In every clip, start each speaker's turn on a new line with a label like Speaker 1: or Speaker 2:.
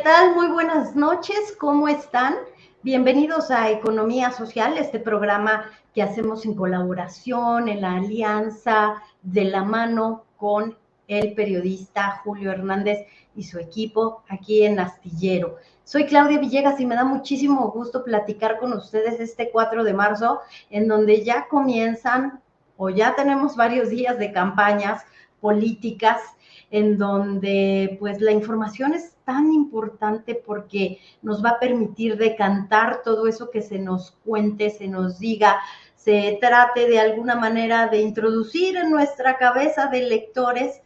Speaker 1: tal? Muy buenas noches, ¿cómo están? Bienvenidos a Economía Social, este programa que hacemos en colaboración, en la alianza, de la mano con el periodista Julio Hernández y su equipo aquí en Astillero. Soy Claudia Villegas y me da muchísimo gusto platicar con ustedes este 4 de marzo, en donde ya comienzan o ya tenemos varios días de campañas políticas, en donde pues la información es tan importante porque nos va a permitir decantar todo eso que se nos cuente, se nos diga, se trate de alguna manera de introducir en nuestra cabeza de lectores.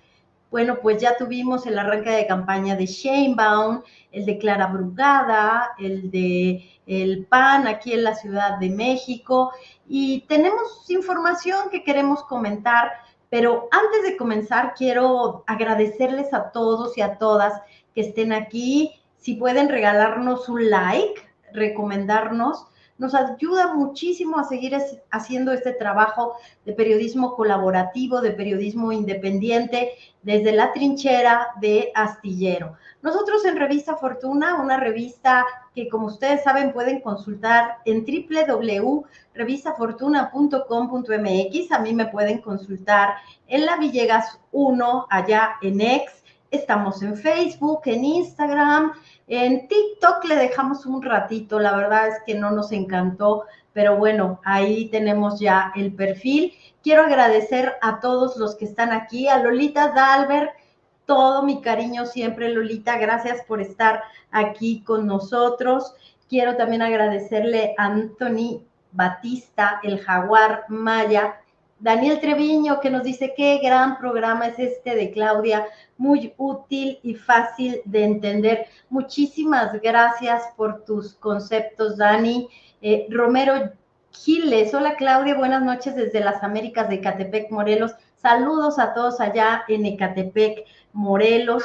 Speaker 1: Bueno, pues ya tuvimos el arranque de campaña de Sheinbaum, el de Clara Brugada, el de el PAN aquí en la Ciudad de México, y tenemos información que queremos comentar. Pero antes de comenzar, quiero agradecerles a todos y a todas que estén aquí. Si pueden regalarnos un like, recomendarnos, nos ayuda muchísimo a seguir haciendo este trabajo de periodismo colaborativo, de periodismo independiente, desde la trinchera de Astillero. Nosotros en Revista Fortuna, una revista que, como ustedes saben, pueden consultar en www.revistafortuna.com.mx. A mí me pueden consultar en la Villegas 1, allá en X. Estamos en Facebook, en Instagram, en TikTok le dejamos un ratito, la verdad es que no nos encantó, pero bueno, ahí tenemos ya el perfil. Quiero agradecer a todos los que están aquí, a Lolita Dalbert, todo mi cariño siempre, Lolita, gracias por estar aquí con nosotros. Quiero también agradecerle a Anthony Batista, el Jaguar Maya, Daniel Treviño, que nos dice qué gran programa es este de Claudia, muy útil y fácil de entender. Muchísimas gracias por tus conceptos, Dani. Romero Giles, hola Claudia, buenas noches desde las Américas de Ecatepec, Morelos. Saludos a todos allá en Ecatepec, Morelos.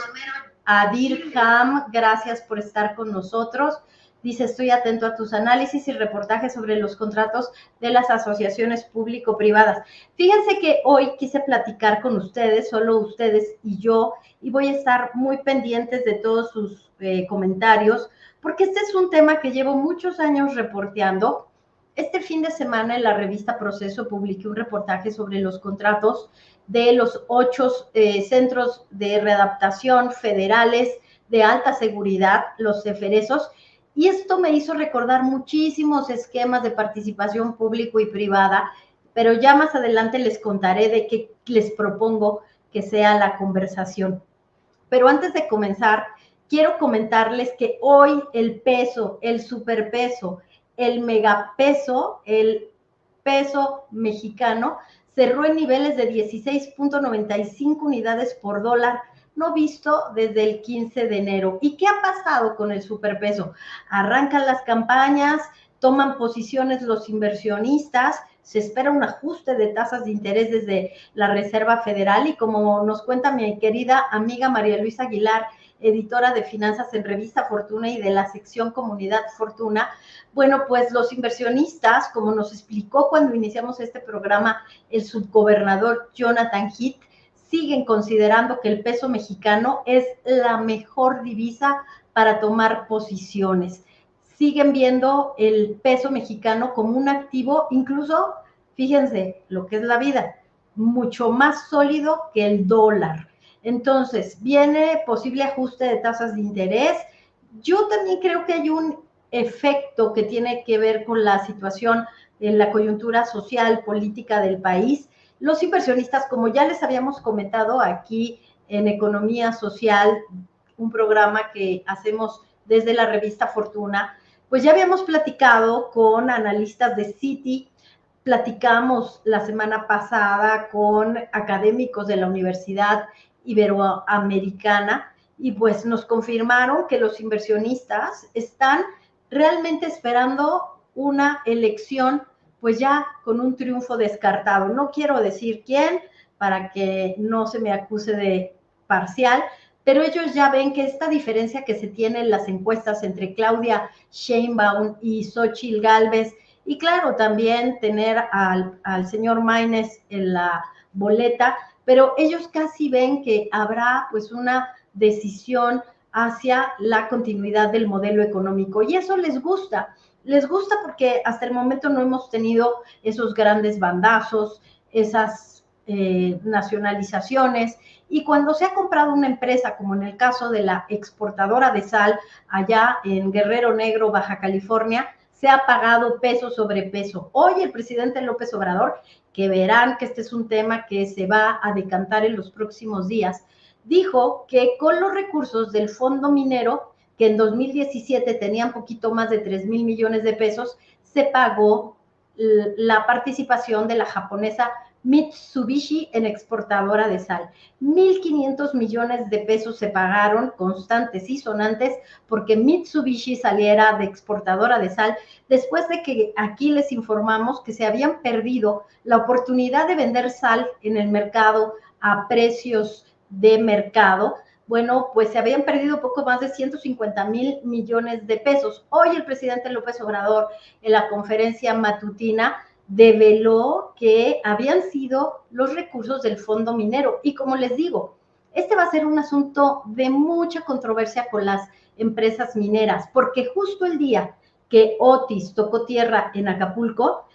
Speaker 1: A Dirham, gracias por estar con nosotros. Dice, estoy atento a tus análisis y reportajes sobre los contratos de las asociaciones público-privadas. Fíjense que hoy quise platicar con ustedes, solo ustedes y yo, y voy a estar muy pendientes de todos sus comentarios, porque este es un tema que llevo muchos años reporteando. Este fin de semana en la revista Proceso publiqué un reportaje sobre los contratos de los 8 centros de readaptación federales de alta seguridad, los CEFERESOS, y esto me hizo recordar muchísimos esquemas de participación público y privada, pero ya más adelante les contaré de qué les propongo que sea la conversación. Pero antes de comenzar, quiero comentarles que hoy el peso, el superpeso, el megapeso, el peso mexicano cerró en niveles de 16.95 unidades por dólar, no visto desde el 15 de enero. ¿Y qué ha pasado con el superpeso? Arrancan las campañas, toman posiciones los inversionistas, se espera un ajuste de tasas de interés desde la Reserva Federal y como nos cuenta mi querida amiga María Luisa Aguilar, editora de finanzas en Revista Fortuna y de la sección Comunidad Fortuna, bueno, pues los inversionistas, como nos explicó cuando iniciamos este programa el subgobernador Jonathan Heath, siguen considerando que el peso mexicano es la mejor divisa para tomar posiciones. Siguen viendo el peso mexicano como un activo, incluso, fíjense lo que es la vida, mucho más sólido que el dólar. Entonces, viene posible ajuste de tasas de interés. Yo también creo que hay un efecto que tiene que ver con la situación en la coyuntura social, política del país. Los inversionistas, como ya les habíamos comentado aquí en Economía Social, un programa que hacemos desde la revista Fortuna, pues ya habíamos platicado con analistas de Citi, platicamos la semana pasada con académicos de la Universidad Iberoamericana y pues nos confirmaron que los inversionistas están realmente esperando una elección pues ya con un triunfo descartado. No quiero decir quién para que no se me acuse de parcial, pero ellos ya ven que esta diferencia que se tiene en las encuestas entre Claudia Sheinbaum y Xóchitl Gálvez, y claro, también tener al señor Maines en la boleta, pero ellos casi ven que habrá pues una decisión hacia la continuidad del modelo económico. Y eso les gusta porque hasta el momento no hemos tenido esos grandes bandazos, esas nacionalizaciones, y cuando se ha comprado una empresa, como en el caso de la exportadora de sal allá en Guerrero Negro, Baja California, se ha pagado peso sobre peso. Hoy el presidente López Obrador, que verán que este es un tema que se va a decantar en los próximos días, dijo que con los recursos del fondo minero, que en 2017 tenían poquito más de 3,000 millones de pesos, se pagó la participación de la japonesa Mitsubishi en exportadora de sal. 1,500 millones de pesos se pagaron constantes y sonantes porque Mitsubishi saliera de exportadora de sal, después de que aquí les informamos que se habían perdido la oportunidad de vender sal en el mercado a precios de mercado. Bueno, pues se habían perdido poco más de 150,000 millones de pesos. Hoy el presidente López Obrador, en la conferencia matutina, develó que habían sido los recursos del fondo minero. Y como les digo, este va a ser un asunto de mucha controversia con las empresas mineras, porque justo el día que Otis tocó tierra en Acapulco,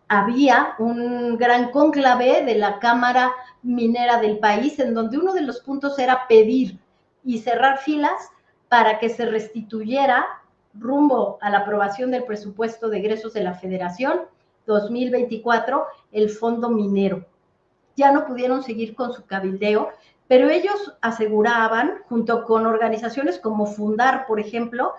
Speaker 1: había un gran cónclave de la Cámara Minera del país, en donde uno de los puntos era pedir y cerrar filas para que se restituyera rumbo a la aprobación del presupuesto de egresos de la Federación 2024 el fondo minero. Ya no pudieron seguir con su cabildeo, pero ellos aseguraban, junto con organizaciones como Fundar, por ejemplo,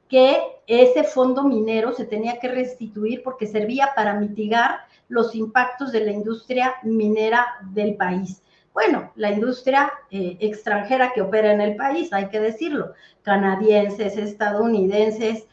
Speaker 1: que ese fondo minero se tenía que restituir porque servía para mitigar los impactos de la industria minera del país. Bueno, la industria extranjera que opera en el país, hay que decirlo, canadienses, estadounidenses,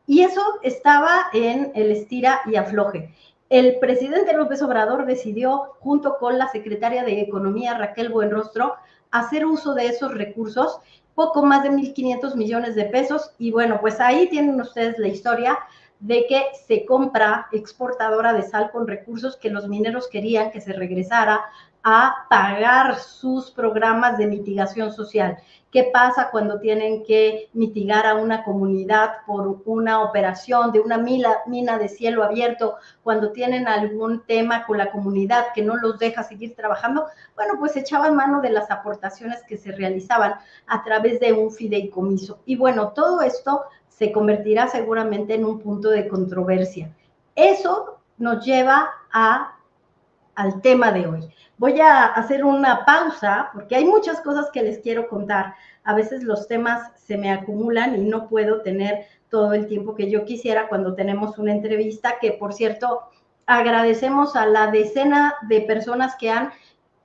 Speaker 1: y eso estaba en el estira y afloje. El presidente López Obrador decidió, junto con la secretaria de Economía, Raquel Buenrostro, hacer uso de esos recursos, poco más de 1,500 millones de pesos, y bueno, pues ahí tienen ustedes la historia de que se compra exportadora de sal con recursos que los mineros querían que se regresara a pagar sus programas de mitigación social. ¿Qué pasa cuando tienen que mitigar a una comunidad por una operación de una mina de cielo abierto, cuando tienen algún tema con la comunidad que no los deja seguir trabajando? Bueno, pues echaban mano de las aportaciones que se realizaban a través de un fideicomiso. Y bueno, todo esto se convertirá seguramente en un punto de controversia. Eso nos lleva al tema de hoy. Voy a hacer una pausa porque hay muchas cosas que les quiero contar. A veces los temas se me acumulan y no puedo tener todo el tiempo que yo quisiera cuando tenemos una entrevista, que por cierto agradecemos a la decena de personas que han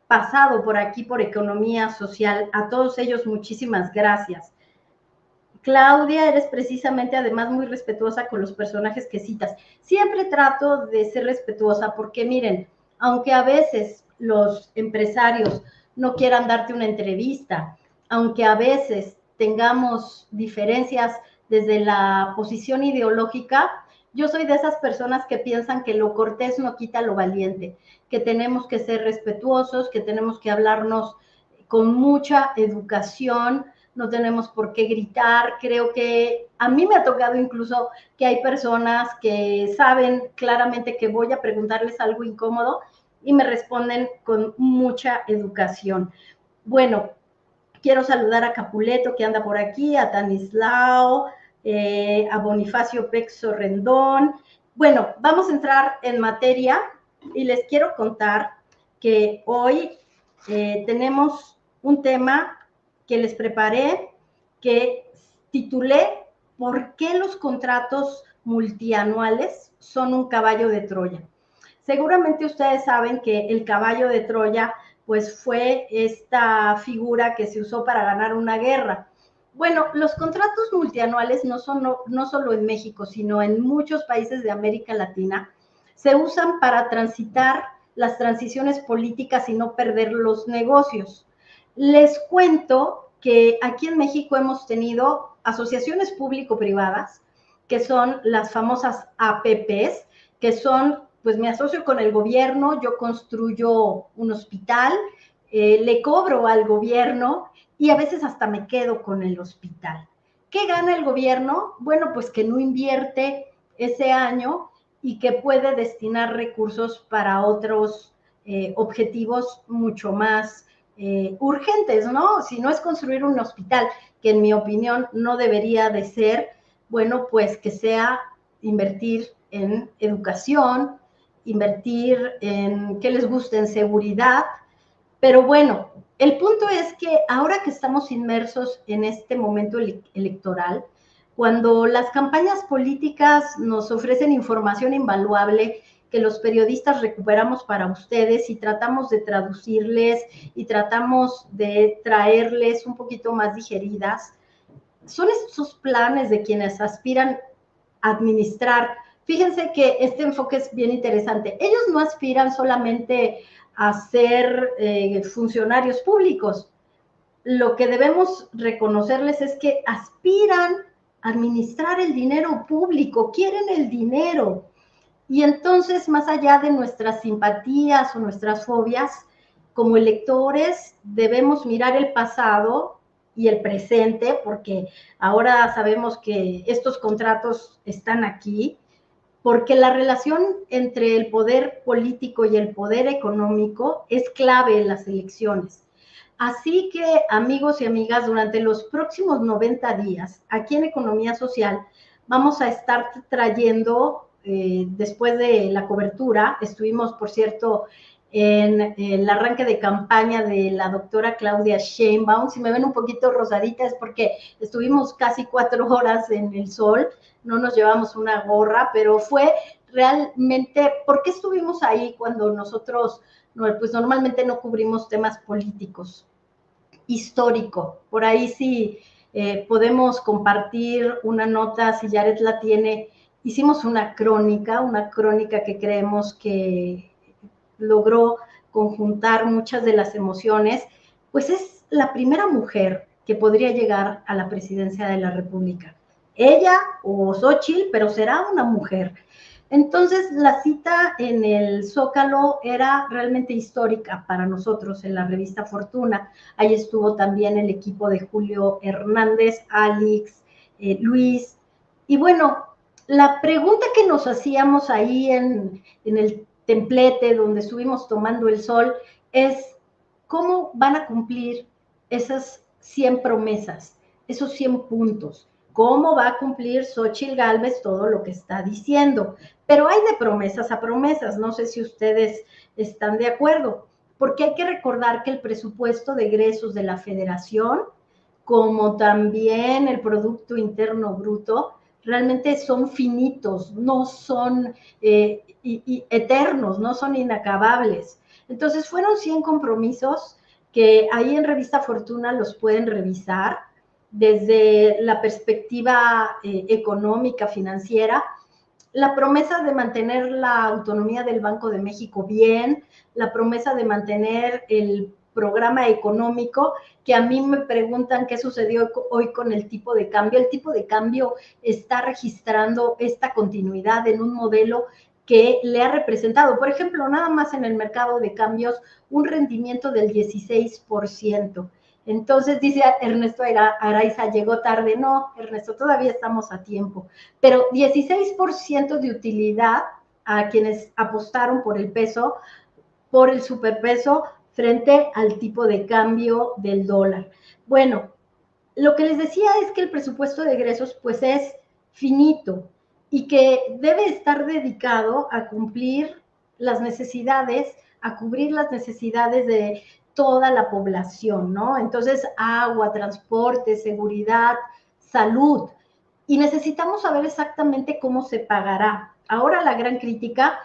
Speaker 1: pasado por aquí por Economía Social. A todos ellos muchísimas gracias. Claudia, eres precisamente además muy respetuosa con los personajes que citas. Siempre trato de ser respetuosa porque miren, aunque a veces los empresarios no quieran darte una entrevista, aunque a veces tengamos diferencias desde la posición ideológica, yo soy de esas personas que piensan que lo cortés no quita lo valiente, que tenemos que ser respetuosos, que tenemos que hablarnos con mucha educación, no tenemos por qué gritar. Creo que a mí me ha tocado incluso que hay personas que saben claramente que voy a preguntarles algo incómodo y me responden con mucha educación. Bueno, quiero saludar a Capuleto, que anda por aquí, a Tanislao, a Bonifacio Pexo Rendón. Bueno, vamos a entrar en materia y les quiero contar que hoy tenemos un tema que les preparé, que titulé ¿Por qué los contratos multianuales son un caballo de Troya? Seguramente ustedes saben que el caballo de Troya pues fue esta figura que se usó para ganar una guerra. Bueno, los contratos multianuales no solo en México, sino en muchos países de América Latina, se usan para transitar las transiciones políticas y no perder los negocios. Les cuento que aquí en México hemos tenido asociaciones público-privadas, que son las famosas APPs, que son, pues me asocio con el gobierno, yo construyo un hospital, le cobro al gobierno y a veces hasta me quedo con el hospital. ¿Qué gana el gobierno? Bueno, pues que no invierte ese año y que puede destinar recursos para otros objetivos mucho más urgentes, ¿no? Si no es construir un hospital, que en mi opinión no debería de ser, bueno, pues que sea invertir en educación, invertir en qué les gusta, en seguridad, pero bueno, el punto es que ahora que estamos inmersos en este momento electoral, cuando las campañas políticas nos ofrecen información invaluable que los periodistas recuperamos para ustedes y tratamos de traducirles y tratamos de traerles un poquito más digeridas, son esos planes de quienes aspiran a administrar. Fíjense que este enfoque es bien interesante. Ellos no aspiran solamente a ser funcionarios públicos. Lo que debemos reconocerles es que aspiran a administrar el dinero público, quieren el dinero. Y entonces, más allá de nuestras simpatías o nuestras fobias, como electores debemos mirar el pasado y el presente, porque ahora sabemos que estos contratos están aquí, porque la relación entre el poder político y el poder económico es clave en las elecciones. Así que, amigos y amigas, durante los próximos 90 días, aquí en Economía Social, vamos a estar trayendo, después de la cobertura, estuvimos, por cierto, en el arranque de campaña de la doctora Claudia Sheinbaum. Si me ven un poquito rosadita es porque estuvimos casi 4 horas en el sol, no nos llevamos una gorra, pero fue realmente, ¿por qué estuvimos ahí cuando nosotros, pues normalmente no cubrimos temas políticos? Histórico, por ahí sí podemos compartir una nota, si Jared la tiene, hicimos una crónica que creemos que logró conjuntar muchas de las emociones, pues es la primera mujer que podría llegar a la presidencia de la República. Ella o Xochitl, pero será una mujer. Entonces, la cita en el Zócalo era realmente histórica para nosotros en la revista Fortuna. Ahí estuvo también el equipo de Julio Hernández, Alex, Luis. Y bueno, la pregunta que nos hacíamos ahí en el templete donde estuvimos tomando el sol es cómo van a cumplir esas 100 promesas, esos 100 puntos. ¿Cómo va a cumplir Xochitl Gálvez todo lo que está diciendo? Pero hay de promesas a promesas, no sé si ustedes están de acuerdo, porque hay que recordar que el presupuesto de egresos de la Federación, como también el Producto Interno Bruto, realmente son finitos, no son eternos, no son inacabables. Entonces fueron 100 compromisos que ahí en Revista Fortuna los pueden revisar desde la perspectiva económica, financiera, la promesa de mantener la autonomía del Banco de México bien, la promesa de mantener el programa económico, que a mí me preguntan qué sucedió hoy con el tipo de cambio. El tipo de cambio está registrando esta continuidad en un modelo que le ha representado, por ejemplo, nada más en el mercado de cambios, un rendimiento del 16%. Entonces dice Ernesto Araiza, llegó tarde. No, Ernesto, todavía estamos a tiempo. Pero 16% de utilidad a quienes apostaron por el peso, por el superpeso, frente al tipo de cambio del dólar. Bueno, lo que les decía es que el presupuesto de egresos pues es finito y que debe estar dedicado a cumplir las necesidades, a cubrir las necesidades de toda la población, ¿no? Entonces, agua, transporte, seguridad, salud. Y necesitamos saber exactamente cómo se pagará. Ahora la gran crítica,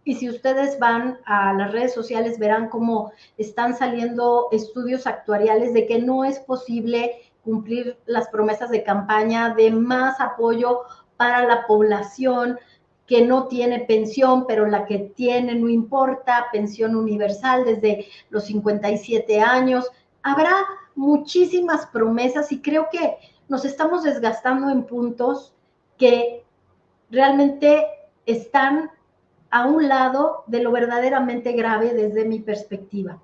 Speaker 1: y si ustedes van a las redes sociales verán cómo están saliendo estudios actuariales de que no es posible cumplir las promesas de campaña de más apoyo para la población que no tiene pensión, pero la que tiene no importa, pensión universal desde los 57 años. Habrá muchísimas promesas y creo que nos estamos desgastando en puntos que realmente están a un lado de lo verdaderamente grave desde mi perspectiva.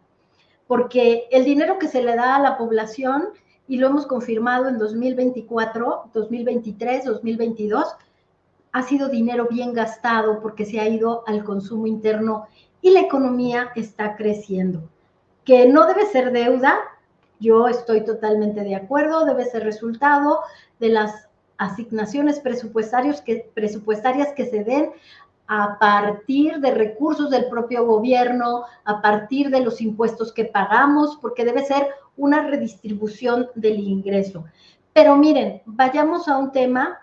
Speaker 1: porque el dinero que se le da a la población, y lo hemos confirmado en 2024, 2023, 2022, ha sido dinero bien gastado porque se ha ido al consumo interno y la economía está creciendo. Que no debe ser deuda, yo estoy totalmente de acuerdo, debe ser resultado de las asignaciones presupuestarias que se den a partir de recursos del propio gobierno, a partir de los impuestos que pagamos, porque debe ser una redistribución del ingreso. Pero miren, vayamos a un tema.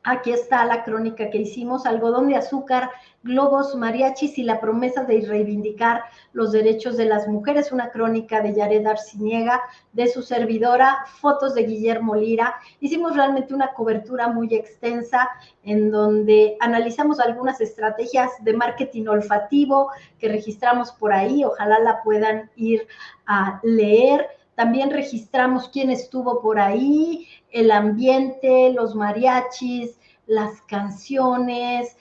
Speaker 1: Aquí está la crónica que hicimos: algodón de azúcar, globos, mariachis y la promesa de reivindicar los derechos de las mujeres. Una crónica de Yared Arciniega, de su servidora, fotos de Guillermo Lira. Hicimos realmente una cobertura muy extensa en donde analizamos algunas estrategias de marketing olfativo que registramos por ahí. Ojalá la puedan ir a leer. También registramos quién estuvo por ahí, el ambiente, los mariachis, las canciones,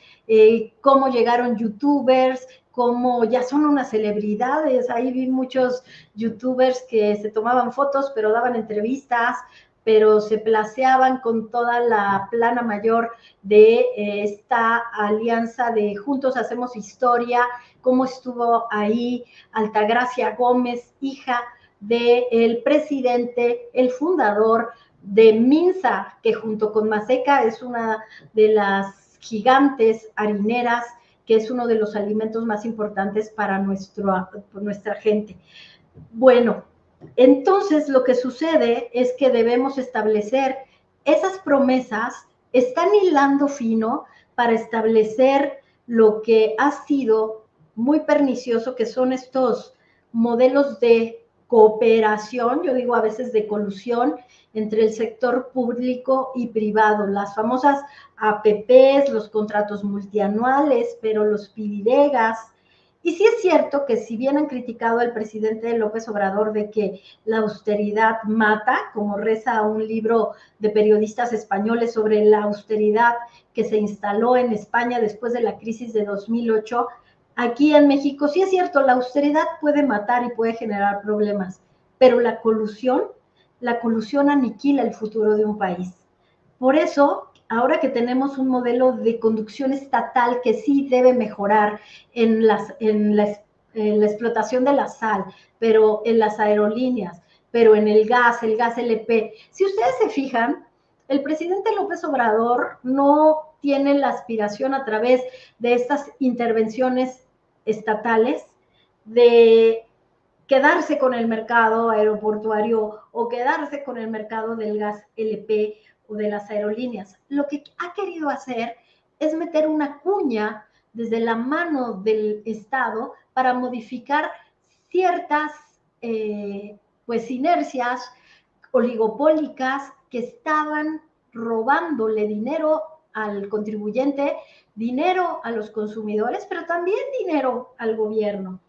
Speaker 1: cómo llegaron youtubers, cómo ya son unas celebridades. Ahí vi muchos youtubers que se tomaban fotos, pero daban entrevistas, pero se placeaban con toda la plana mayor de esta alianza de Juntos Hacemos Historia, cómo estuvo ahí Altagracia Gómez, hija del presidente, el fundador de Minsa, que junto con Maseca es una de las gigantes harineras, que es uno de los alimentos más importantes para nuestra gente. Bueno, entonces lo que sucede es que debemos establecer esas promesas, están hilando fino para establecer lo que ha sido muy pernicioso, que son estos modelos de cooperación, yo digo a veces de colusión, entre el sector público y privado, las famosas APPs, los contratos multianuales, pero los piridegas. Y sí es cierto que si bien han criticado al presidente López Obrador de que la austeridad mata, como reza un libro de periodistas españoles sobre la austeridad que se instaló en España después de la crisis de 2008, aquí en México sí es cierto, la austeridad puede matar y puede generar problemas, pero la colusión aniquila el futuro de un país. Por eso, ahora que tenemos un modelo de conducción estatal que sí debe mejorar en la explotación de la sal, pero en las aerolíneas, pero en el gas LP, si ustedes se fijan, el presidente López Obrador no tiene la aspiración a través de estas intervenciones estatales de quedarse con el mercado aeroportuario o quedarse con el mercado del gas LP o de las aerolíneas. Lo que ha querido hacer es meter una cuña desde la mano del Estado para modificar ciertas pues inercias oligopólicas que estaban robándole dinero al contribuyente, dinero a los consumidores, pero también dinero al gobierno.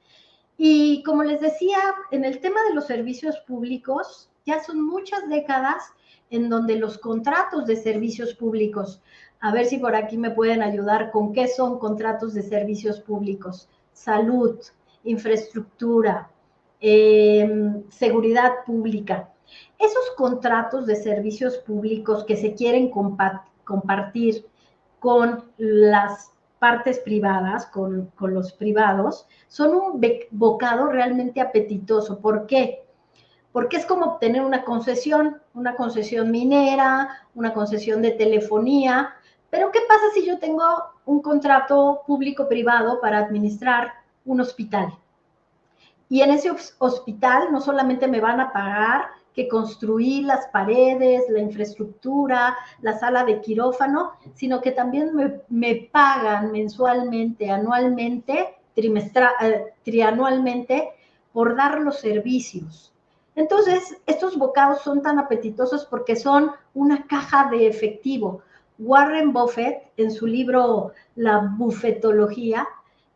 Speaker 1: Y como les decía, en el tema de los servicios públicos, ya son muchas décadas en donde los contratos de servicios públicos, a ver si por aquí me pueden ayudar con qué son contratos de servicios públicos: salud, infraestructura, seguridad pública. Esos contratos de servicios públicos que se quieren compartir con las partes privadas, con los privados, son un bocado realmente apetitoso. ¿Por qué? Porque es como obtener una concesión minera, una concesión de telefonía. Pero ¿qué pasa si yo tengo un contrato público-privado para administrar un hospital? Y en ese hospital no solamente me van a pagar que construí las paredes, la infraestructura, la sala de quirófano, sino que también me pagan mensualmente, anualmente, trianualmente, por dar los servicios. Entonces, estos bocados son tan apetitosos porque son una caja de efectivo. Warren Buffett, en su libro La Buffetología,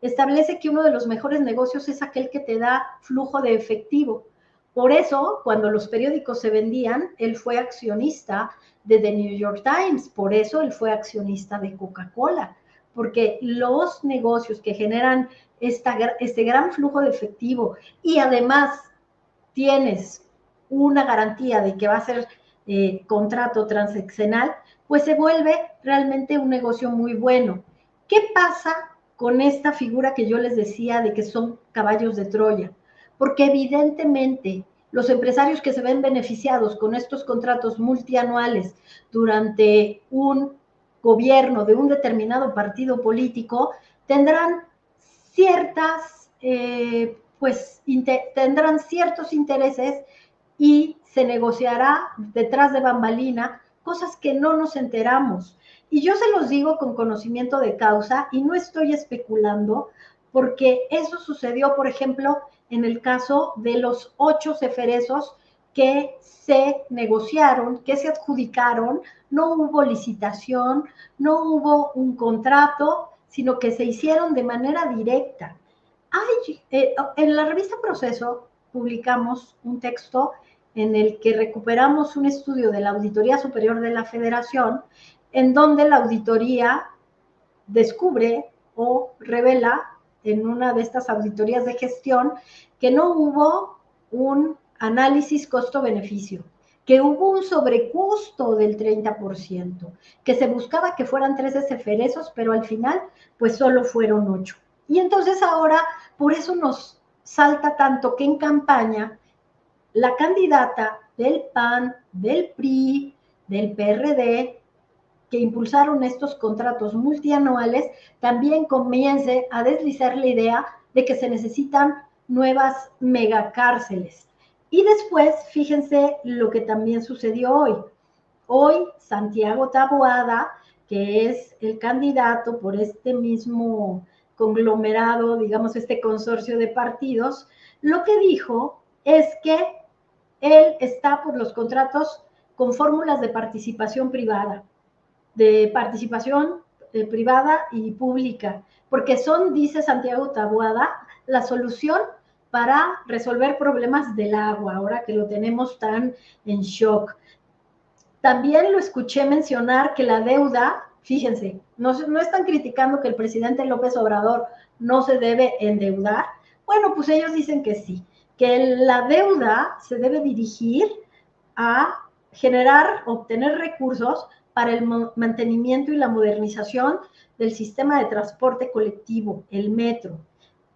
Speaker 1: establece que uno de los mejores negocios es aquel que te da flujo de efectivo. Por eso, cuando los periódicos se vendían, él fue accionista de The New York Times, por eso él fue accionista de Coca-Cola, porque los negocios que generan este gran flujo de efectivo y además tienes una garantía de que va a ser contrato transaccional, pues se vuelve realmente un negocio muy bueno. ¿Qué pasa con esta figura que yo les decía de que son caballos de Troya? Porque evidentemente los empresarios que se ven beneficiados con estos contratos multianuales durante un gobierno de un determinado partido político tendrán ciertas, tendrán ciertos intereses y se negociará detrás de bambalina cosas que no nos enteramos. Y yo se los digo con conocimiento de causa y no estoy especulando, porque eso sucedió, por ejemplo, en el caso de los 8 ceferezos que se negociaron, que se adjudicaron, no hubo licitación, no hubo un contrato, sino que se hicieron de manera directa. En la revista Proceso publicamos un texto en el que recuperamos un estudio de la Auditoría Superior de la Federación, en donde la auditoría descubre o revela en una de estas auditorías de gestión que no hubo un análisis costo-beneficio, que hubo un sobrecosto del 30%, que se buscaba que fueran 13 ceferezos, pero al final pues solo fueron 8. Y entonces ahora, por eso nos salta tanto que en campaña la candidata del PAN, del PRI, del PRD, que impulsaron estos contratos multianuales, también comience a deslizar la idea de que se necesitan nuevas megacárceles. Y después, fíjense lo que también sucedió hoy. Hoy, Santiago Taboada, que es el candidato por este mismo conglomerado, digamos, este consorcio de partidos, lo que dijo es que él está por los contratos con fórmulas de participación privada y pública, porque son, dice Santiago Taboada, la solución para resolver problemas del agua, ahora que lo tenemos tan en shock. También lo escuché mencionar que la deuda, fíjense, no están criticando que el presidente López Obrador no se debe endeudar. Bueno, pues ellos dicen que sí, que la deuda se debe dirigir a generar, obtener recursos para el mantenimiento y la modernización del sistema de transporte colectivo, el metro.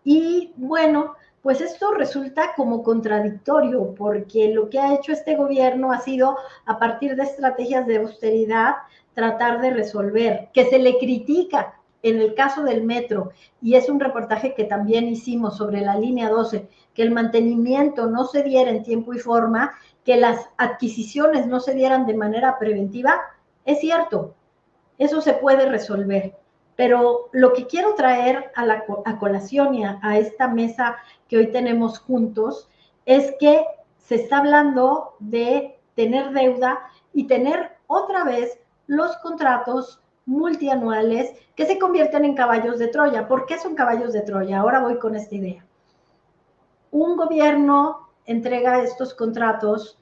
Speaker 1: Y bueno, pues esto resulta como contradictorio, porque lo que ha hecho este gobierno ha sido, a partir de estrategias de austeridad, tratar de resolver, que se le critica en el caso del metro, y es un reportaje que también hicimos sobre la línea 12, que el mantenimiento no se diera en tiempo y forma, que las adquisiciones no se dieran de manera preventiva, es cierto, eso se puede resolver. Pero lo que quiero traer a colación y a esta mesa que hoy tenemos juntos es que se está hablando de tener deuda y tener otra vez los contratos multianuales que se convierten en caballos de Troya. ¿Por qué son caballos de Troya? Ahora voy con esta idea. Un gobierno entrega estos contratos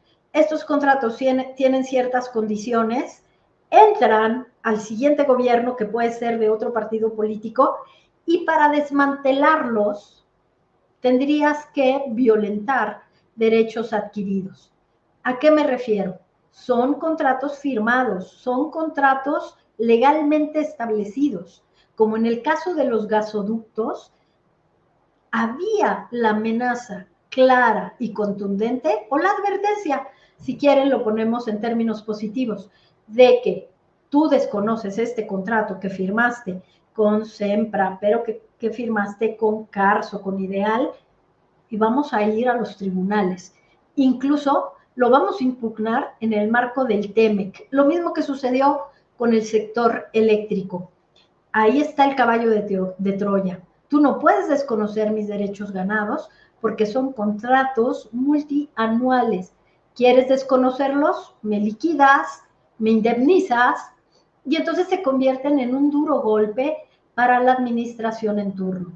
Speaker 1: tienen ciertas condiciones, entran al siguiente gobierno, que puede ser de otro partido político, y para desmantelarlos tendrías que violentar derechos adquiridos. ¿A qué me refiero? Son contratos firmados, son contratos legalmente establecidos, como en el caso de los gasoductos, había la amenaza clara y contundente, o la advertencia, si quieren lo ponemos en términos positivos, de que tú desconoces este contrato que firmaste con Sempra, pero que firmaste con Carso, con Ideal, y vamos a ir a los tribunales. Incluso lo vamos a impugnar en el marco del TEMEC, lo mismo que sucedió con el sector eléctrico. Ahí está el caballo de Troya. Tú no puedes desconocer mis derechos ganados porque son contratos multianuales. ¿Quieres desconocerlos? Me liquidas, me indemnizas y entonces se convierten en un duro golpe para la administración en turno.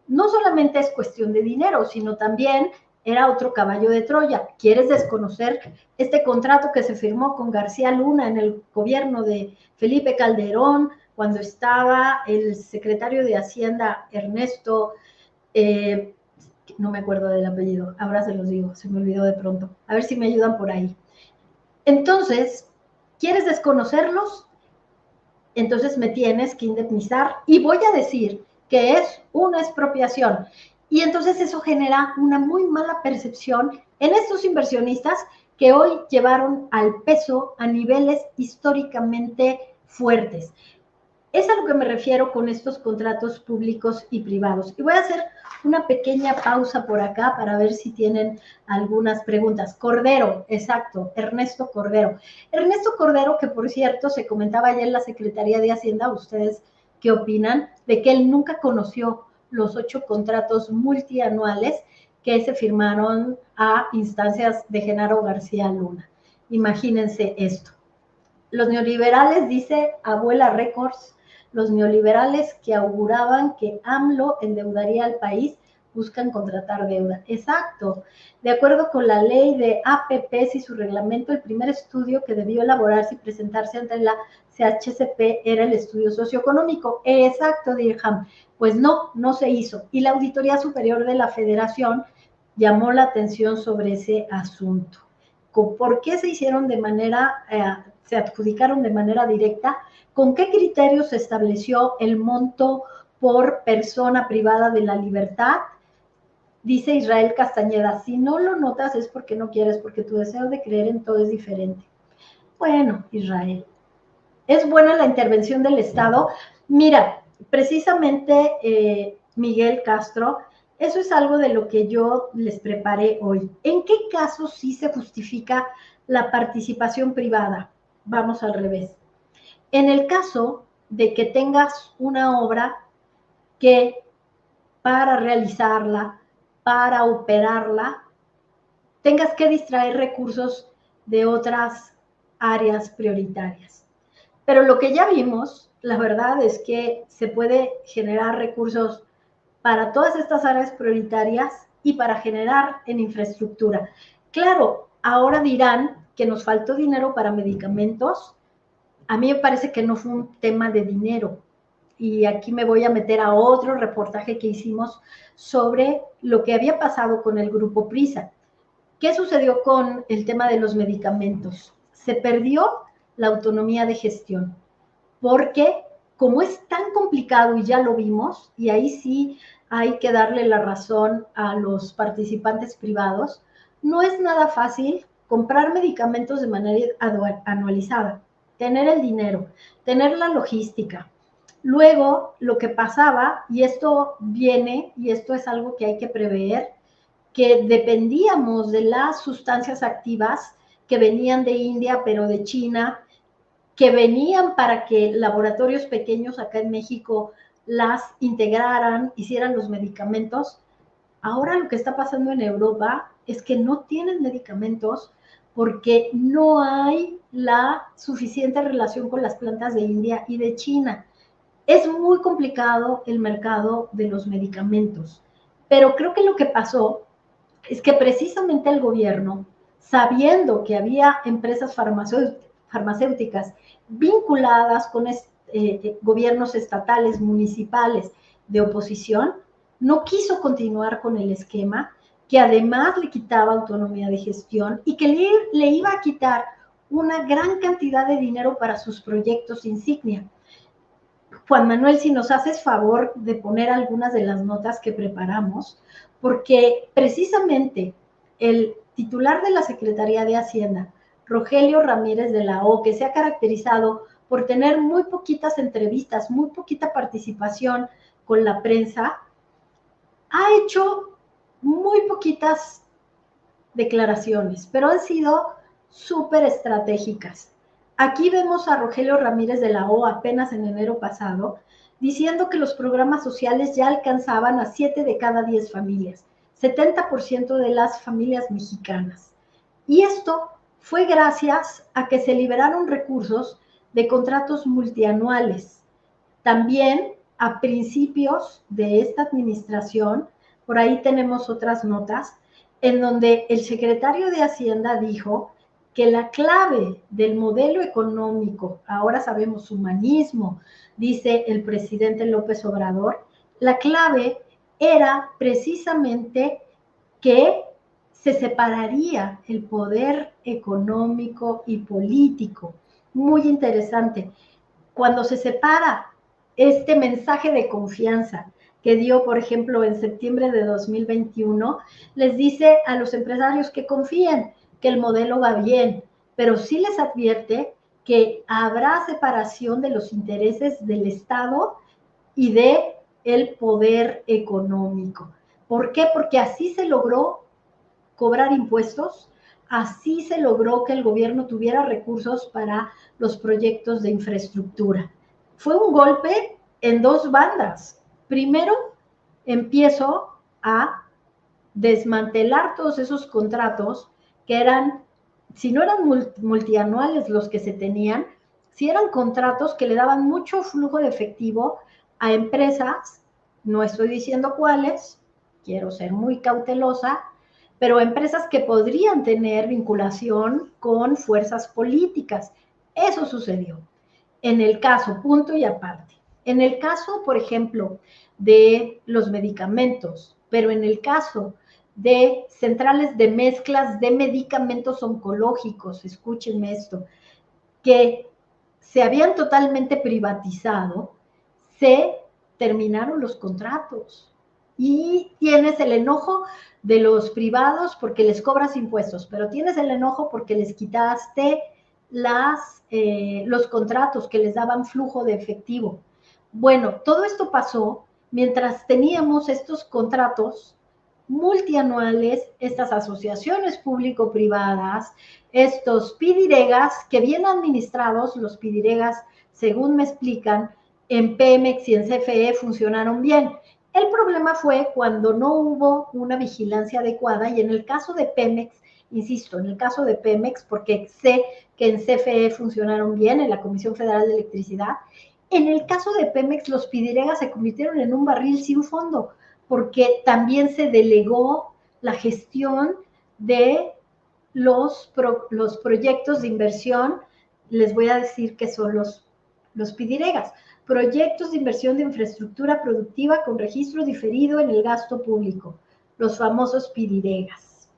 Speaker 1: No solamente es cuestión de dinero, sino también era otro caballo de Troya. ¿Quieres desconocer este contrato que se firmó con García Luna en el gobierno de Felipe Calderón, cuando estaba el secretario de Hacienda Ernesto no me acuerdo del apellido, ahora se los digo, se me olvidó de pronto, a ver si me ayudan por ahí. Entonces, ¿quieres desconocerlos? Entonces me tienes que indemnizar y voy a decir que es una expropiación. Y entonces eso genera una muy mala percepción en estos inversionistas que hoy llevaron al peso a niveles históricamente fuertes. Es a lo que me refiero con estos contratos públicos y privados. Y voy a hacer una pequeña pausa por acá para ver si tienen algunas preguntas. Cordero, exacto, Ernesto Cordero. Ernesto Cordero, que por cierto se comentaba ya en la Secretaría de Hacienda, ¿ustedes qué opinan? De que él nunca conoció los 8 contratos multianuales que se firmaron a instancias de Genaro García Luna. Imagínense esto. Los neoliberales, dice Abuela Records, los neoliberales que auguraban que AMLO endeudaría al país buscan contratar deuda. Exacto. De acuerdo con la ley de APPs y su reglamento, el primer estudio que debió elaborarse y presentarse ante la CHCP era el estudio socioeconómico. Exacto, Dirham. Pues no, no se hizo. Y la Auditoría Superior de la Federación llamó la atención sobre ese asunto. ¿Por qué se hicieron de manera, se adjudicaron de manera directa? ¿Con qué criterios se estableció el monto por persona privada de la libertad? Dice Israel Castañeda, si no lo notas es porque no quieres, porque tu deseo de creer en todo es diferente. Bueno, Israel, ¿es buena la intervención del Estado? Mira, precisamente Miguel Castro, eso es algo de lo que yo les preparé hoy. ¿En qué casos sí se justifica la participación privada? Vamos al revés. En el caso de que tengas una obra que para realizarla, para operarla, tengas que distraer recursos de otras áreas prioritarias. Pero lo que ya vimos, la verdad es que se puede generar recursos para todas estas áreas prioritarias y para generar en infraestructura. Claro, ahora dirán que nos faltó dinero para medicamentos. A mí me parece que no fue un tema de dinero. Y aquí me voy a meter a otro reportaje que hicimos sobre lo que había pasado con el grupo Prisa. ¿Qué sucedió con el tema de los medicamentos? Se perdió la autonomía de gestión, porque como es tan complicado y ya lo vimos, y ahí sí hay que darle la razón a los participantes privados, no es nada fácil comprar medicamentos de manera anualizada, tener el dinero, tener la logística. Luego, lo que pasaba, y esto viene, y esto es algo que hay que prever, que dependíamos de las sustancias activas que venían de India, pero de China, que venían para que laboratorios pequeños acá en México las integraran, hicieran los medicamentos. Ahora lo que está pasando en Europa es que no tienen medicamentos porque no hay la suficiente relación con las plantas de India y de China. Es muy complicado el mercado de los medicamentos, pero creo que lo que pasó es que precisamente el gobierno, sabiendo que había empresas farmacéuticas vinculadas con gobiernos estatales, municipales de oposición, no quiso continuar con el esquema, que además le quitaba autonomía de gestión y que le iba a quitar una gran cantidad de dinero para sus proyectos insignia. Juan Manuel, si nos haces favor de poner algunas de las notas que preparamos, porque precisamente el titular de la Secretaría de Hacienda, Rogelio Ramírez de la O, que se ha caracterizado por tener muy poquitas entrevistas, muy poquita participación con la prensa, ha hecho muy poquitas declaraciones, pero han sido súper estratégicas. Aquí vemos a Rogelio Ramírez de la O apenas en enero pasado, diciendo que los programas sociales ya alcanzaban a 7 de cada 10 familias, 70% de las familias mexicanas. Y esto fue gracias a que se liberaron recursos de contratos multianuales. También a principios de esta administración, por ahí tenemos otras notas, en donde el secretario de Hacienda dijo que la clave del modelo económico, ahora sabemos humanismo, dice el presidente López Obrador, la clave era precisamente que se separaría el poder económico y político. Muy interesante. Cuando se separa este mensaje de confianza que dio, por ejemplo, en septiembre de 2021, les dice a los empresarios que confíen, que el modelo va bien, pero sí les advierte que habrá separación de los intereses del Estado y de el poder económico. ¿Por qué? Porque así se logró cobrar impuestos, así se logró que el gobierno tuviera recursos para los proyectos de infraestructura. Fue un golpe en dos bandas. Primero, empiezo a desmantelar todos esos contratos que eran, si no eran multianuales los que se tenían, si eran contratos que le daban mucho flujo de efectivo a empresas, no estoy diciendo cuáles, quiero ser muy cautelosa, pero empresas que podrían tener vinculación con fuerzas políticas. Eso sucedió. En el caso, punto y aparte. En el caso, por ejemplo, de los medicamentos, pero en el caso de centrales de mezclas de medicamentos oncológicos, escúchenme esto, que se habían totalmente privatizado, se terminaron los contratos. Y tienes el enojo de los privados porque les cobras impuestos, pero tienes el enojo porque les quitaste los contratos que les daban flujo de efectivo. Bueno, todo esto pasó mientras teníamos estos contratos multianuales, estas asociaciones público-privadas, estos pidiregas que bien administrados, los pidiregas, según me explican, en Pemex y en CFE funcionaron bien. El problema fue cuando no hubo una vigilancia adecuada y en el caso de Pemex, insisto, en el caso de Pemex, porque sé que en CFE funcionaron bien, en la Comisión Federal de Electricidad, en el caso de Pemex los pidiregas se convirtieron en un barril sin fondo, porque también se delegó la gestión de los proyectos de inversión. Les voy a decir que son los pidiregas, proyectos de inversión de infraestructura productiva con registro diferido en el gasto público, los famosos pidiregas.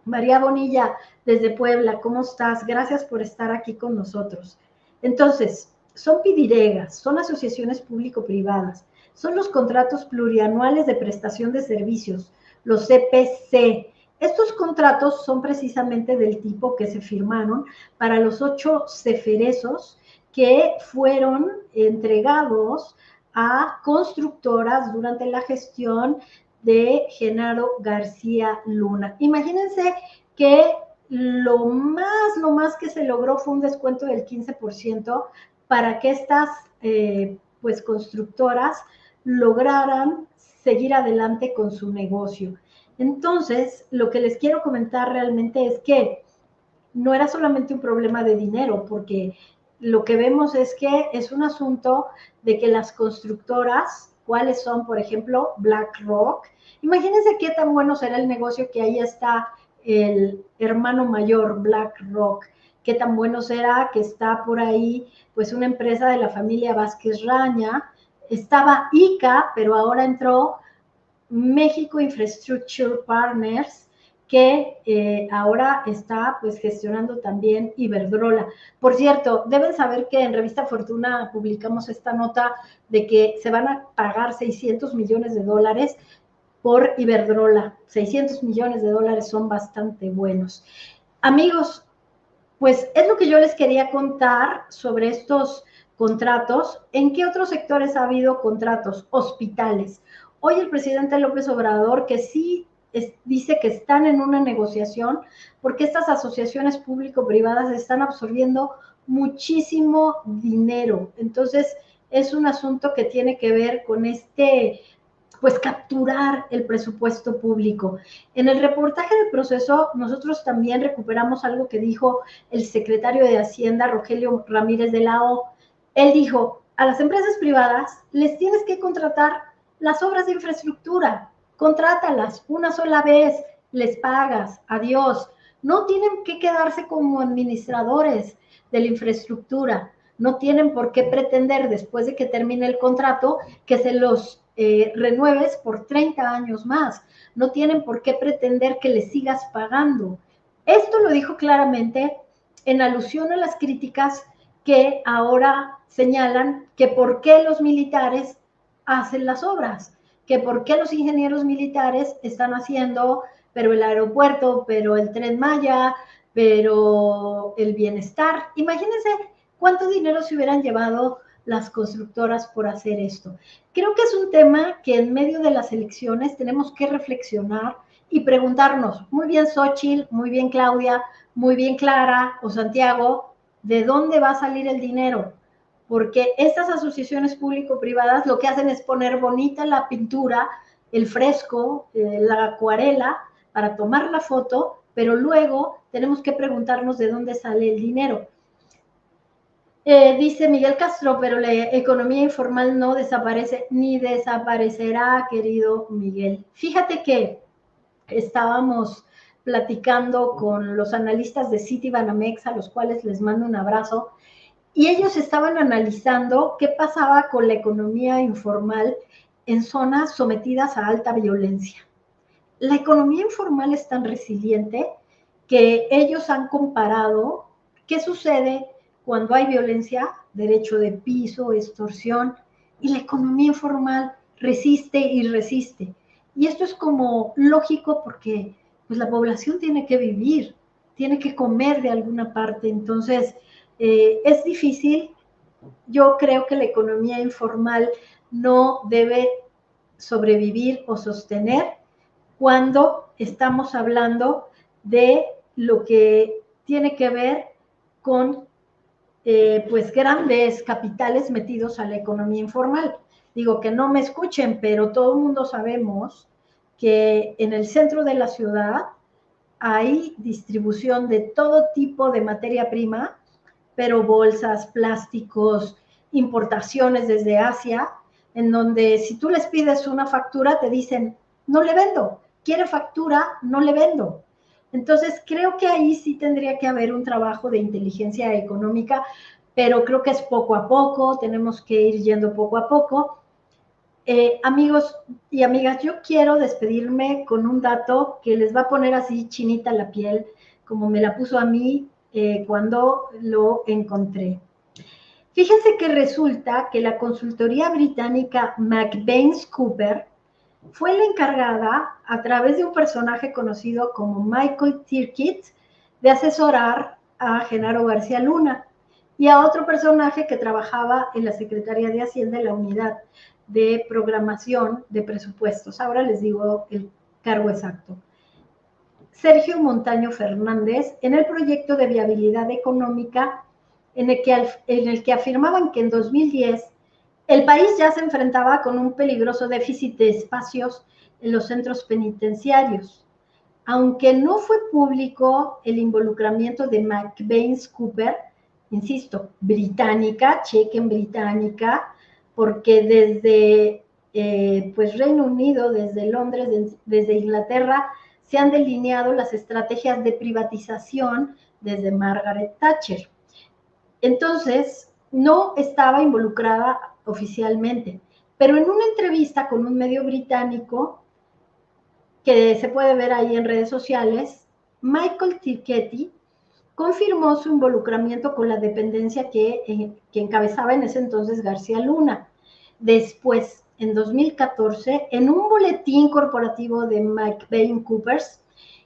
Speaker 1: María Bonilla, desde Puebla, ¿cómo estás? Gracias por estar aquí con nosotros. Entonces, son pidiregas, son asociaciones público-privadas, son los contratos plurianuales de prestación de servicios, los CPC. Estos contratos son precisamente del tipo que se firmaron para los 8 ceferesos que fueron entregados a constructoras durante la gestión de Genaro García Luna. Imagínense que lo más que se logró fue un descuento del 15% para que estas pues constructoras lograran seguir adelante con su negocio. Entonces, lo que les quiero comentar realmente es que no era solamente un problema de dinero, porque lo que vemos es que es un asunto de que las constructoras, cuáles son, por ejemplo, BlackRock, imagínense qué tan bueno será el negocio que ahí está el hermano mayor, BlackRock, qué tan bueno será que está por ahí, pues una empresa de la familia Vázquez Raña, estaba ICA, pero ahora entró México Infrastructure Partners, que ahora está pues gestionando también Iberdrola. Por cierto, deben saber que en Revista Fortuna publicamos esta nota de que se van a pagar 600 millones de dólares por Iberdrola. 600 millones de dólares son bastante buenos. Amigos, pues es lo que yo les quería contar sobre estos contratos. ¿En qué otros sectores ha habido contratos? Hospitales. Hoy el presidente López Obrador, que sí dice que están en una negociación, porque estas asociaciones público-privadas están absorbiendo muchísimo dinero. Entonces, es un asunto que tiene que ver con pues capturar el presupuesto público. En el reportaje del proceso, nosotros también recuperamos algo que dijo el secretario de Hacienda, Rogelio Ramírez de la O. Él dijo, a las empresas privadas les tienes que contratar las obras de infraestructura, contrátalas una sola vez, les pagas, adiós. No tienen que quedarse como administradores de la infraestructura, no tienen por qué pretender después de que termine el contrato que se los renueves por 30 años más. No tienen por qué pretender que les sigas pagando. Esto lo dijo claramente en alusión a las críticas que ahora señalan que por qué los militares hacen las obras, que por qué los ingenieros militares están haciendo, pero el aeropuerto, pero el Tren Maya, pero el bienestar. Imagínense cuánto dinero se hubieran llevado las constructoras por hacer esto. Creo que es un tema que en medio de las elecciones tenemos que reflexionar y preguntarnos, muy bien Xochitl, muy bien Claudia, muy bien Clara o Santiago, ¿de dónde va a salir el dinero? Porque estas asociaciones público-privadas lo que hacen es poner bonita la pintura, el fresco, la acuarela, para tomar la foto, pero luego tenemos que preguntarnos de dónde sale el dinero. Dice Miguel Castro, pero la economía informal no desaparece ni desaparecerá, querido Miguel. Fíjate que estábamos platicando con los analistas de Citibanamex, a los cuales les mando un abrazo, y ellos estaban analizando qué pasaba con la economía informal en zonas sometidas a alta violencia. La economía informal es tan resiliente que ellos han comparado qué sucede cuando hay violencia, derecho de piso, extorsión, y la economía informal resiste y resiste. Y esto es como lógico porque pues, la población tiene que vivir, tiene que comer de alguna parte. Entonces, es difícil. Yo creo que la economía informal no debe sobrevivir o sostener cuando estamos hablando de lo que tiene que ver con pues grandes capitales metidos a la economía informal. Digo que no me escuchen, pero todo el mundo sabemos que en el centro de la ciudad hay distribución de todo tipo de materia prima, pero bolsas, plásticos, importaciones desde Asia, en donde si tú les pides una factura te dicen, no le vendo, quiere factura, no le vendo. Entonces creo que ahí sí tendría que haber un trabajo de inteligencia económica, pero creo que es poco a poco, tenemos que ir yendo poco a poco. Amigos y amigas, yo quiero despedirme con un dato que les va a poner así chinita la piel, como me la puso a mí cuando lo encontré. Fíjense que resulta que la consultoría británica McBain Cooper fue la encargada, a través de un personaje conocido como Michael Tirkett, de asesorar a Genaro García Luna y a otro personaje que trabajaba en la Secretaría de Hacienda en la unidad de programación de presupuestos. Ahora les digo el cargo exacto. Sergio Montaño Fernández, en el proyecto de viabilidad económica en el que afirmaban que en 2010 el país ya se enfrentaba con un peligroso déficit de espacios en los centros penitenciarios. Aunque no fue público el involucramiento de McBain Cooper, insisto, británica, chequen británica, porque desde pues Reino Unido, desde Londres, desde Inglaterra, se han delineado las estrategias de privatización desde Margaret Thatcher. Entonces, no estaba involucrada oficialmente, pero en una entrevista con un medio británico, que se puede ver ahí en redes sociales, Michael Tirkett confirmó su involucramiento con la dependencia que encabezaba en ese entonces García Luna. Después, en 2014, en un boletín corporativo de McBain Coopers,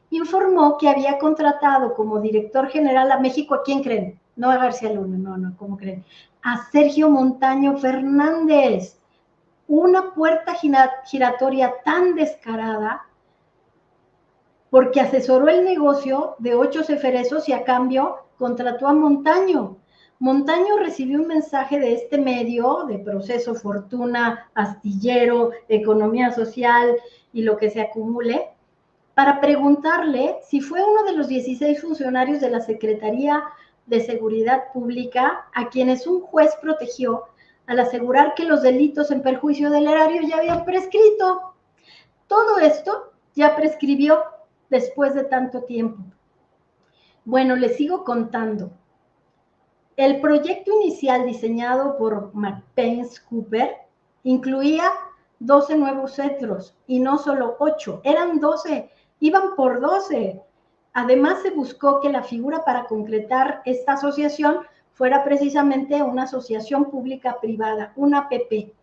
Speaker 1: informó que había contratado como director general a México, ¿a quién creen? No a García Luna, no, ¿cómo creen? A Sergio Montaño Fernández. Una puerta giratoria tan descarada porque asesoró el negocio de 8 ceferezos y a cambio contrató a Montaño. Montaño recibió un mensaje de este medio, de Proceso Fortuna, Astillero, Economía Social y lo que se acumule, para preguntarle si fue uno de los 16 funcionarios de la Secretaría de Seguridad Pública a quienes un juez protegió al asegurar que los delitos en perjuicio del erario ya habían prescrito. Todo esto ya prescribió después de tanto tiempo. Bueno, les sigo contando. El proyecto inicial diseñado por McBain Cooper incluía 12 nuevos centros y no solo 8, eran 12, iban por 12. Además, se buscó que la figura para concretar esta asociación fuera precisamente una asociación pública-privada, una APP,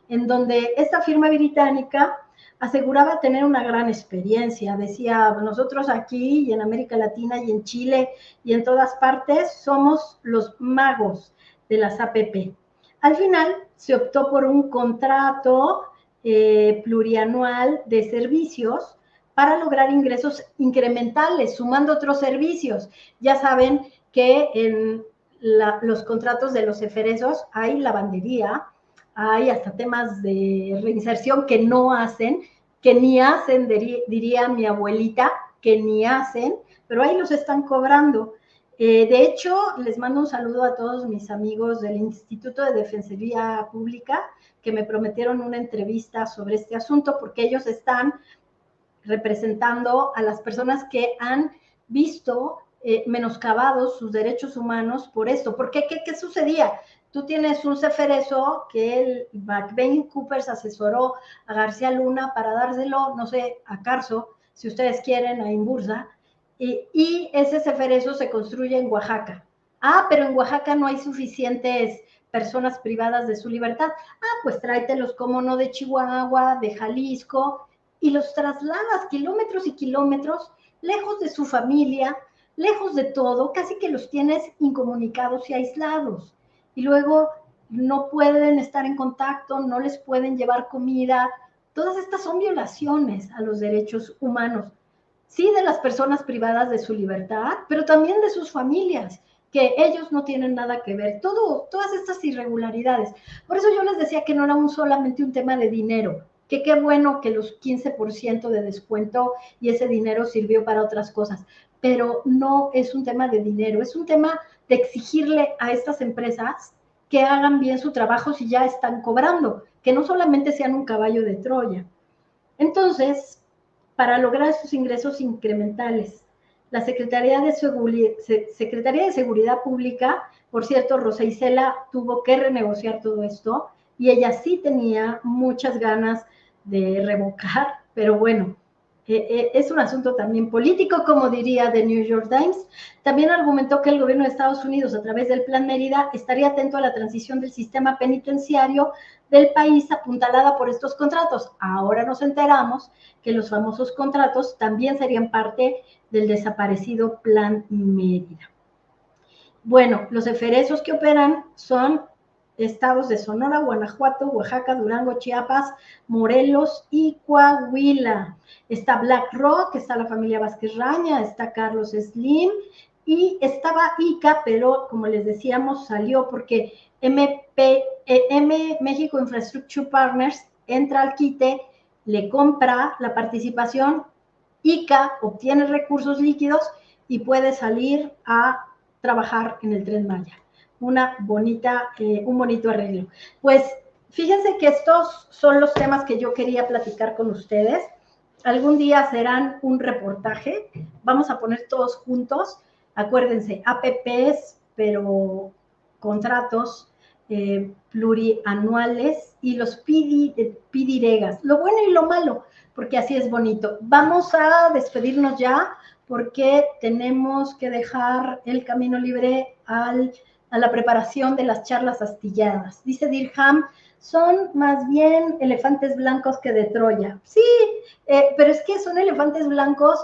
Speaker 1: en donde esta firma británica aseguraba tener una gran experiencia. Decía, nosotros aquí y en América Latina y en Chile y en todas partes somos los magos de las APP. Al final se optó por un contrato plurianual de servicios para lograr ingresos incrementales, sumando otros servicios. Ya saben que en los contratos de los eferesos hay lavandería, hay hasta temas de reinserción que no hacen, que ni hacen, diría mi abuelita, que ni hacen, pero ahí los están cobrando. De hecho, les mando un saludo a todos mis amigos del Instituto de Defensoría Pública que me prometieron una entrevista sobre este asunto porque ellos están representando a las personas que han visto menoscabados sus derechos humanos por esto. ¿Por qué? ¿Qué sucedía? Tú tienes un ceferezo que el McBain Coopers asesoró a García Luna para dárselo, no sé, a Carso, si ustedes quieren, a Imbursa, y ese ceferezo se construye en Oaxaca. Ah, pero en Oaxaca no hay suficientes personas privadas de su libertad. Ah, pues tráetelos, como no, de Chihuahua, de Jalisco, y los trasladas kilómetros y kilómetros, lejos de su familia, lejos de todo, casi que los tienes incomunicados y aislados. Y luego no pueden estar en contacto, no les pueden llevar comida. Todas estas son violaciones a los derechos humanos. Sí, de las personas privadas de su libertad, pero también de sus familias, que ellos no tienen nada que ver. Todas estas irregularidades. Por eso yo les decía que no era solamente un tema de dinero, que qué bueno que los 15% de descuento y ese dinero sirvió para otras cosas, pero no es un tema de dinero, es un tema de exigirle a estas empresas que hagan bien su trabajo si ya están cobrando, que no solamente sean un caballo de Troya. Entonces, para lograr estos ingresos incrementales, la Secretaría de Seguridad Pública, por cierto, Rosa Isela tuvo que renegociar todo esto y ella sí tenía muchas ganas de revocar, pero bueno, es un asunto también político, como diría The New York Times. También argumentó que el gobierno de Estados Unidos, a través del Plan Mérida, estaría atento a la transición del sistema penitenciario del país apuntalada por estos contratos. Ahora nos enteramos que los famosos contratos también serían parte del desaparecido Plan Mérida. Bueno, los eferesos que operan son estados de Sonora, Guanajuato, Oaxaca, Durango, Chiapas, Morelos y Coahuila. Está BlackRock, está la familia Vázquez Raña, está Carlos Slim y estaba ICA, pero como les decíamos, salió porque México Infrastructure Partners entra al quite, le compra la participación, ICA obtiene recursos líquidos y puede salir a trabajar en el Tren Maya. Un bonito arreglo. Pues fíjense que estos son los temas que yo quería platicar con ustedes. Algún día serán un reportaje. Vamos a poner todos juntos. Acuérdense, APPs, pero contratos plurianuales y los PDRegas. Lo bueno y lo malo, porque así es bonito. Vamos a despedirnos ya porque tenemos que dejar el camino libre a la preparación de las charlas astilladas. Dice Dirham, son más bien elefantes blancos que de Troya. Sí, pero es que son elefantes blancos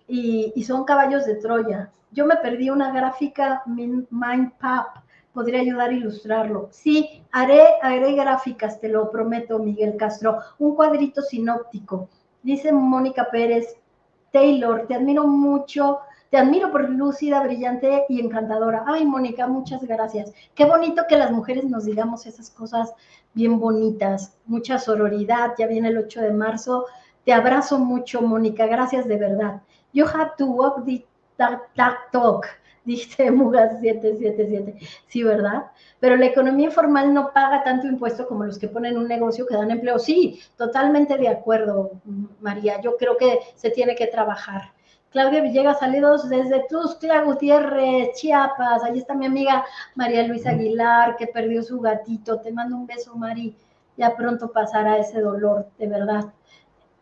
Speaker 1: y son caballos de Troya. Yo me perdí una gráfica Mindpap, podría ayudar a ilustrarlo. Sí, haré gráficas, te lo prometo, Miguel Castro. Un cuadrito sinóptico. Dice Mónica Pérez, Taylor, te admiro mucho, te admiro por lúcida, brillante y encantadora. Ay, Mónica, muchas gracias. Qué bonito que las mujeres nos digamos esas cosas bien bonitas. Mucha sororidad, ya viene el 8 de marzo. Te abrazo mucho, Mónica, gracias de verdad. You have to walk the talk, dice Mugas 777. Sí, ¿verdad? Pero la economía informal no paga tanto impuesto como los que ponen un negocio que dan empleo. Sí, totalmente de acuerdo, María. Yo creo que se tiene que trabajar. Claudia Villegas, saludos desde Tuxtla Gutiérrez, Chiapas. Ahí está mi amiga María Luisa Aguilar, que perdió su gatito. Te mando un beso, Mari. ya pronto pasará ese dolor, de verdad.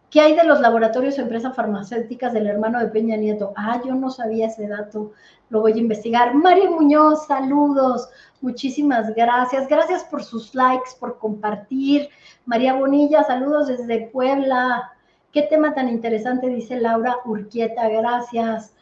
Speaker 1: ¿Qué hay de los laboratorios o empresas farmacéuticas del hermano de Peña Nieto? Yo no sabía ese dato, lo voy a investigar. María Muñoz, saludos, muchísimas gracias. Gracias por sus likes, por compartir. María Bonilla, saludos desde Puebla. Qué tema tan interesante, dice Laura Urquieta, gracias.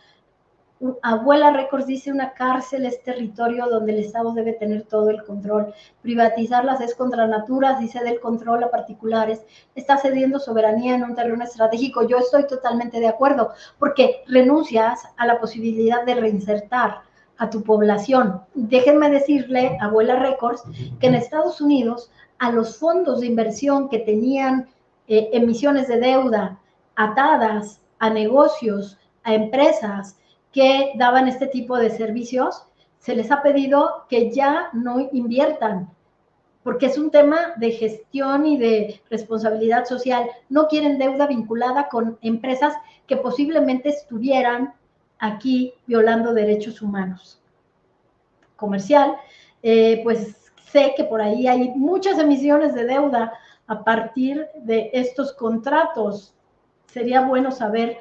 Speaker 1: Abuela Records dice, una cárcel es territorio donde el Estado debe tener todo el control. Privatizarlas es contra natura, si cede el control a particulares, está cediendo soberanía en un terreno estratégico. Yo estoy totalmente de acuerdo, porque renuncias a la posibilidad de reinsertar a tu población. Déjenme decirle, Abuela Records, que en Estados Unidos a los fondos de inversión que tenían emisiones de deuda atadas a negocios, a empresas, que daban este tipo de servicios, se les ha pedido que ya no inviertan, porque es un tema de gestión y de responsabilidad social. No quieren deuda vinculada con empresas que posiblemente estuvieran aquí violando derechos humanos. Comercial, pues sé que por ahí hay muchas emisiones de deuda a partir de estos contratos. Sería bueno saber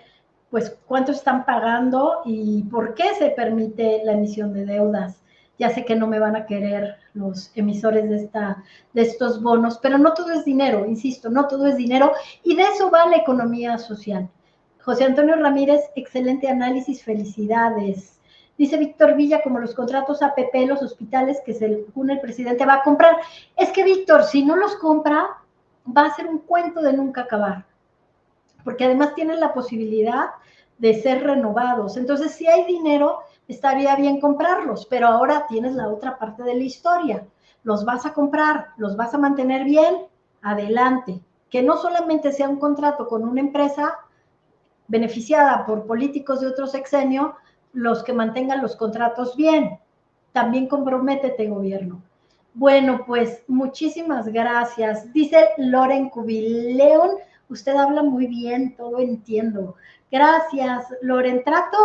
Speaker 1: pues cuánto están pagando y por qué se permite la emisión de deudas. Ya sé que no me van a querer los emisores de estos bonos, pero no todo es dinero, insisto, no todo es dinero, y de eso va la economía social. José Antonio Ramírez, excelente análisis, felicidades. Dice Víctor Villa, como los contratos APP, los hospitales que según el presidente va a comprar. Es que, Víctor, si no los compra, va a ser un cuento de nunca acabar, porque además tienen la posibilidad de ser renovados. Entonces, si hay dinero, estaría bien comprarlos, pero ahora tienes la otra parte de la historia. Los vas a comprar, los vas a mantener bien, adelante. Que no solamente sea un contrato con una empresa beneficiada por políticos de otro sexenio, los que mantengan los contratos bien. También comprométete, gobierno. Bueno, pues muchísimas gracias. Dice Loren Cubileón, usted habla muy bien, todo entiendo. Gracias, Loren. Trato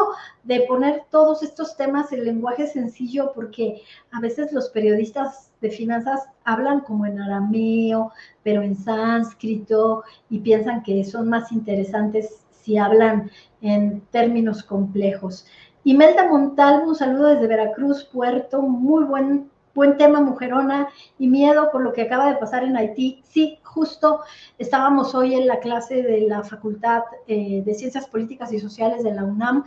Speaker 1: de poner todos estos temas en lenguaje sencillo porque a veces los periodistas de finanzas hablan como en arameo, pero en sánscrito, y piensan que son más interesantes si hablan en términos complejos. Imelda Montalvo, un saludo desde Veracruz, Puerto, muy buen tema, mujerona, y miedo por lo que acaba de pasar en Haití. Sí, justo estábamos hoy en la clase de la Facultad de Ciencias Políticas y Sociales de la UNAM,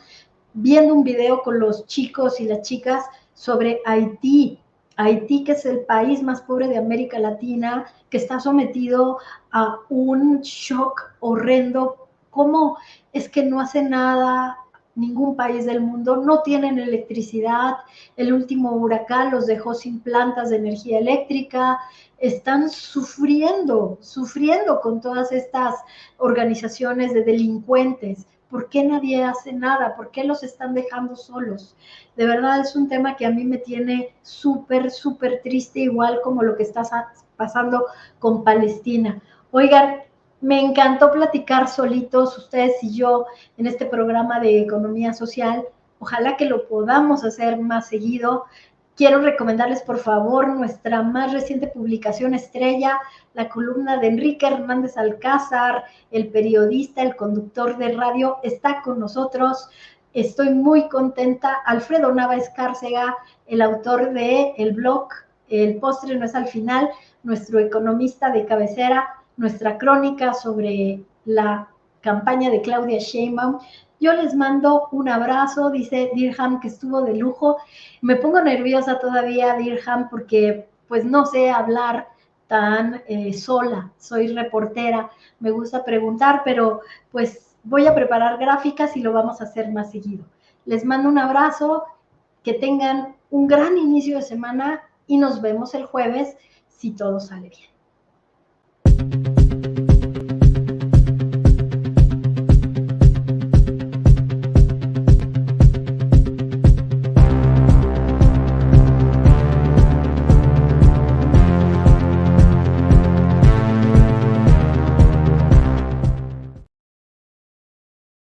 Speaker 1: viendo un video con los chicos y las chicas sobre Haití. Haití, que es el país más pobre de América Latina, que está sometido a un shock horrendo. ¿Cómo es que no hace nada ningún país del mundo? No tienen electricidad, el último huracán los dejó sin plantas de energía eléctrica, están sufriendo con todas estas organizaciones de delincuentes. ¿Por qué nadie hace nada? ¿Por qué los están dejando solos? De verdad es un tema que a mí me tiene súper, súper triste, igual como lo que está pasando con Palestina. Oigan, me encantó platicar solitos, ustedes y yo, en este programa de economía social. Ojalá que lo podamos hacer más seguido. Quiero recomendarles, por favor, nuestra más reciente publicación estrella, la columna de Enrique Hernández Alcázar, el periodista, el conductor de radio, está con nosotros. Estoy muy contenta. Alfredo Nava Escárcega, el autor de el blog El postre no es al final, nuestro economista de cabecera, nuestra crónica sobre la campaña de Claudia Sheinbaum. Yo les mando un abrazo, dice Dirham, que estuvo de lujo. Me pongo nerviosa todavía, Dirham, porque pues no sé hablar tan sola. Soy reportera, me gusta preguntar, pero pues voy a preparar gráficas y lo vamos a hacer más seguido. Les mando un abrazo, que tengan un gran inicio de semana y nos vemos el jueves si todo sale bien.